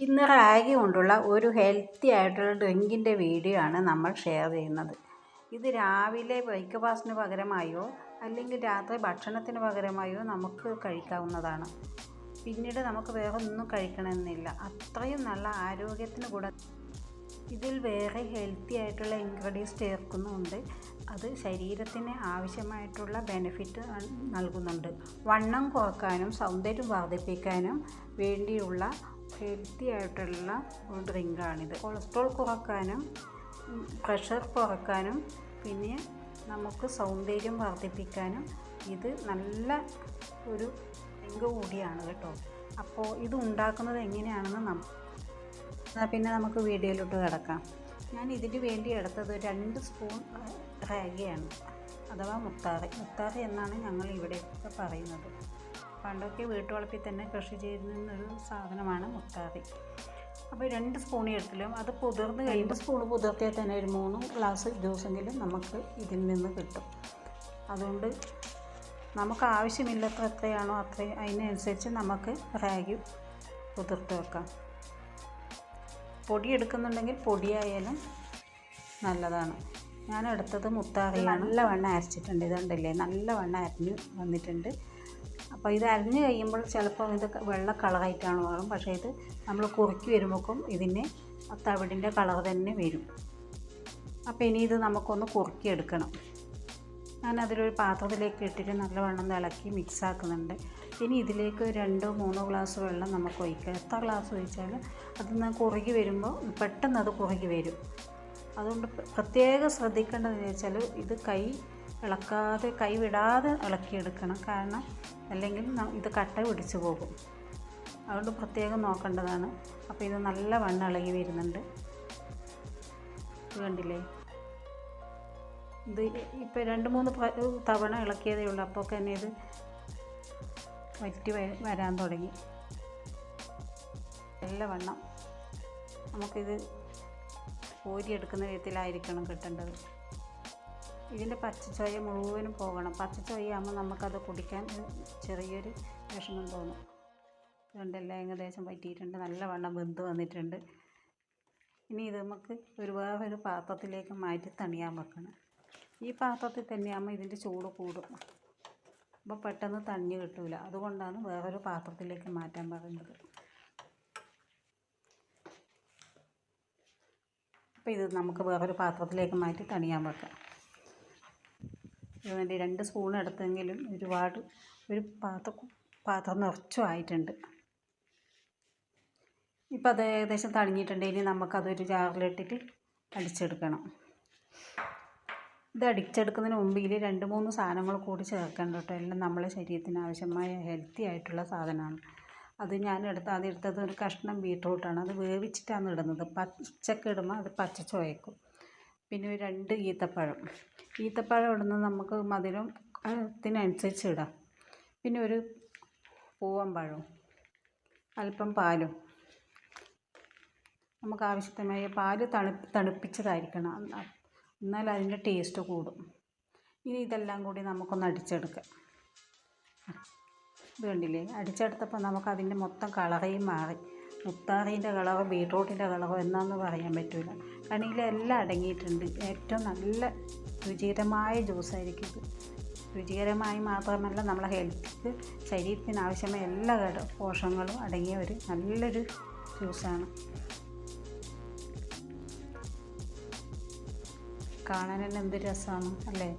ഇന്ന് റാഗി കൊണ്ടുള്ള ഒരു ഹെൽത്തി ആയിട്ടുള്ള ഡ്രിങ്കിൻ്റെ വീഡിയോ ആണ് നമ്മൾ ഷെയർ ചെയ്യുന്നത്. ഇത് രാവിലെ ബ്രേക്ക്ഫാസ്റ്റിന് പകരമായോ അല്ലെങ്കിൽ രാത്രി ഭക്ഷണത്തിന് പകരമായോ നമുക്ക് കഴിക്കാവുന്നതാണ്. പിന്നീട് നമുക്ക് വേറെ ഒന്നും കഴിക്കണമെന്നില്ല. അത്രയും നല്ല ആരോഗ്യത്തിന് ഇതിൽ വേറെ ഹെൽത്തി ആയിട്ടുള്ള ഇൻഗ്രീഡിയൻസ് ചേർക്കുന്നുണ്ട്. അത് ശരീരത്തിന് ആവശ്യമായിട്ടുള്ള ബെനിഫിറ്റ് നൽകുന്നുണ്ട്. വണ്ണം കുറക്കാനും സൗന്ദര്യം വർദ്ധിപ്പിക്കാനും വേണ്ടിയുള്ള ഹെൽത്തി ആയിട്ടുള്ള ഡ്രിങ്കാണിത്. കൊളസ്ട്രോൾ കുറക്കാനും പ്രഷർ കുറക്കാനും പിന്നെ നമുക്ക് സൗന്ദര്യം വർദ്ധിപ്പിക്കാനും ഇത് നല്ല ഒരു ഡ്രിങ്ക് കൂടിയാണ് കേട്ടോ. അപ്പോൾ ഇത് ഉണ്ടാക്കുന്നത് എങ്ങനെയാണെന്ന് പിന്നെ നമുക്ക് വീഡിയോയിലോട്ട് കിടക്കാം. ഞാൻ ഇതിന് വേണ്ടി എടുത്തത് 2 സ്പൂൺ റാഗിയാണ്, അഥവാ മുത്താറി എന്നാണ് ഞങ്ങൾ ഇവിടെയൊക്കെ പറയുന്നത്. പണ്ടൊക്കെ വീട്ടുവളപ്പിൽ തന്നെ കൃഷി ചെയ്യുന്നൊരു സാധനമാണ് മുത്താറി. അപ്പോൾ 2 സ്പൂൺ എടുത്തിലും അത് കുതിർന്ന് 2 സ്പൂൺ കുതിർത്തിയാൽ തന്നെ ഒരു 3 ഗ്ലാസ് ജ്യൂസെങ്കിലും നമുക്ക് ഇതിൽ നിന്ന് കിട്ടും. അതുകൊണ്ട് നമുക്ക് ആവശ്യമില്ലാത്ത എത്രയാണോ അത്രയും അതിനനുസരിച്ച് നമുക്ക് റാഗി കുതിർത്ത് വെക്കാം. പൊടി എടുക്കുന്നുണ്ടെങ്കിൽ പൊടിയായാലും നല്ലതാണ്. ഞാൻ എടുത്തത് മുത്താറിയാണ്. നല്ലവണ്ണം അരച്ചിട്ടുണ്ട്. ഇതുണ്ടല്ലേ, നല്ലവണ്ണം അരിഞ്ഞ് വന്നിട്ടുണ്ട്. അപ്പോൾ ഇത് അരിഞ്ഞ് കഴിയുമ്പോൾ ചിലപ്പോൾ ഇത് വെള്ള കളറായിട്ടാണ് മാറും. പക്ഷേ ഇത് നമ്മൾ കുറുക്കി വരുമ്പോഴേക്കും ഇതിന് തവിടിൻ്റെ കളർ തന്നെ വരും. അപ്പോൾ ഇനി ഇത് നമുക്കൊന്ന് കുറുക്കിയെടുക്കണം. ഞാൻ അതിലൊരു പാത്രത്തിലേക്ക് ഇട്ടിട്ട് നല്ലവണ്ണം ഇളക്കി മിക്സ് ആക്കുന്നുണ്ട്. ഇനി ഇതിലേക്ക് 2-3 ഗ്ലാസ് വെള്ളം നമുക്ക് ഒഴിക്കാം. എത്ര ഗ്ലാസ് ഒഴിച്ചാലും അതിന്ന് കുറുകി വരുമ്പോൾ പെട്ടെന്ന് അത് കുറുകി വരും. അതുകൊണ്ട് പ്രത്യേകം ശ്രദ്ധിക്കേണ്ടതെന്ന് വെച്ചാൽ ഇത് കൈ വിടാതെ ഇളക്കിയെടുക്കണം. കാരണം അല്ലെങ്കിൽ ഇത് കട്ട പിടിച്ചു പോകും. അതുകൊണ്ട് പ്രത്യേകം നോക്കേണ്ടതാണ്. അപ്പോൾ ഇത് നല്ലവണ്ണം ഇളകി വരുന്നുണ്ട്. കണ്ടില്ലേ, ഇത് ഇപ്പോൾ 2-3 തവണ ഇളക്കിയതേ ഉള്ളൂ. അപ്പോൾ തന്നെ ഇത് വറ്റി വരാൻ തുടങ്ങി. നല്ലവണ്ണം നമുക്കിത് കോരിയെടുക്കുന്ന വിധത്തിലായിരിക്കണം കിട്ടേണ്ടത്. ഇതിൻ്റെ പച്ചച്ചോയ മുഴുവനും പോകണം. പച്ചച്ചോയാകുമ്പോൾ നമുക്കത് കുടിക്കാൻ ചെറിയൊരു വിഷമം തോന്നും. ഇതുണ്ടെല്ലാം ഏകദേശം പറ്റിയിട്ടുണ്ട്. നല്ലവണ്ണം വെന്ത് വന്നിട്ടുണ്ട്. ഇനി ഇത് നമുക്ക് വേറൊരു പാത്രത്തിലേക്ക് മാറ്റി തണിയാൻ വെക്കണം. ഈ പാത്രത്തിൽ തന്നെയാകുമ്പോൾ ഇതിൻ്റെ ചൂട് കൂടും. അപ്പോൾ പെട്ടെന്ന് തണിഞ്ഞ് കിട്ടില്ല. അതുകൊണ്ടാണ് വേറൊരു പാത്രത്തിലേക്ക് മാറ്റാൻ പറയുന്നത്. അപ്പോൾ ഇത് നമുക്ക് വേറൊരു പാത്രത്തിലേക്ക് മാറ്റി തണിയാൻ വെക്കാം. ഇതിന് 2 സ്പൂൺ എടുത്തെങ്കിലും ഒരു പാത്രം നിറച്ചും ആയിട്ടുണ്ട്. ഇപ്പോൾ അത് ഏകദേശം തണിഞ്ഞിട്ടുണ്ട്. ഇനി നമുക്കതൊരു ജാറിലിട്ടിട്ട് അടിച്ചെടുക്കണം. ഇത് അടിച്ചെടുക്കുന്നതിന് മുമ്പ് ഇതിൽ 2-3 സാധനങ്ങൾ കൂടി ചേർക്കണം കേട്ടോ. എല്ലാം നമ്മളെ ശരീരത്തിന് ആവശ്യമായ ഹെൽത്തി ആയിട്ടുള്ള സാധനമാണ്. അത് ആദ്യം എടുത്തത് ഒരു കഷ്ണം ബീട്രൂട്ടാണ്. അത് വേവിച്ചിട്ടാണ് ഇടുന്നത്. പച്ചക്ക് ഇടുമ്പോൾ അത് പച്ച ചുവയ്ക്കും. പിന്നെ ഒരു 2 ഈത്തപ്പഴം ഇടുന്നത് നമുക്ക് മധുരത്തിനനുസരിച്ച് ഇടാം. പിന്നെ ഒരു പൂവമ്പഴവും അല്പം പാലും. നമുക്ക് ആവശ്യമായ പാല് തണുപ്പിച്ചതായിരിക്കണം, എന്നാൽ അതിൻ്റെ ടേസ്റ്റ് കൂടും. ഇനി ഇതെല്ലാം കൂടി നമുക്കൊന്ന് അടിച്ചെടുക്കാം. ഇത് കണ്ടില്ലേ, അടിച്ചെടുത്തപ്പോൾ നമുക്കതിൻ്റെ മൊത്തം കളറേയും മാറി. മുത്താറിൻ്റെ കളറോ ബീട്രൂട്ടിൻ്റെ കളറോ എന്നാന്ന് പറയാൻ പറ്റില്ല. കാരണം ഇതിലെല്ലാം അടങ്ങിയിട്ടുണ്ട്. ഏറ്റവും നല്ല രുചികരമായ ജ്യൂസായിരിക്കും ഇത്. രുചികരമായി മാത്രമല്ല, നമ്മളെ ഹെൽത്തിക്ക് ശരീരത്തിന് ആവശ്യമായ എല്ലാ പോഷകങ്ങളും അടങ്ങിയ ഒരു നല്ലൊരു ജ്യൂസാണ്. കാണാൻ തന്നെ എന്ത് രസമാണ് അല്ലേ.